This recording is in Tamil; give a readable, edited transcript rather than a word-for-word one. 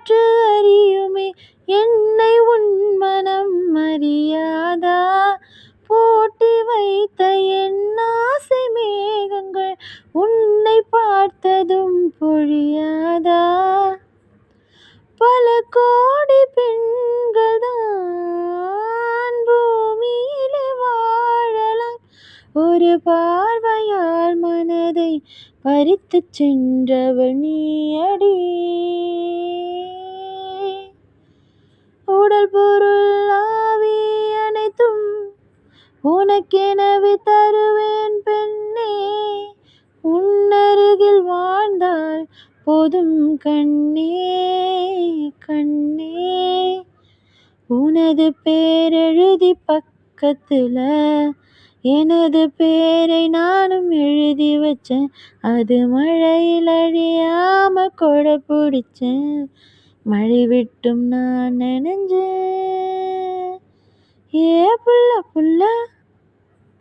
காற்று அறியுமே என்னை உன் மனம் அறியாதா? பூட்டி வைத்த என் ஆசை மேகங்கள் உன்னை பார்த்ததும் பொழியாதா? பல கோடி பெண்கள் தான் பூமியிலே வாழலாம், ஒரு பார்வையால் மனதை பறித்துச் சென்றவள் நீயடி. உடல் பொருள் ஆவி அனைத்தும் உனக்கெனவே தருவேன் பெண்ணே, உன்னருகில் வாழ்ந்தால் போதும் கண்ணே கண்ணே. உனது பேரெழுதி பக்கத்துல எனது பேரை நானும் எழுதி வச்சேன், அது மழையில் அழியாம கொடை பிடிச்சேன், மழை விட்டும் நான் நனைஞ்சேன். ஏ புள்ள புள்ள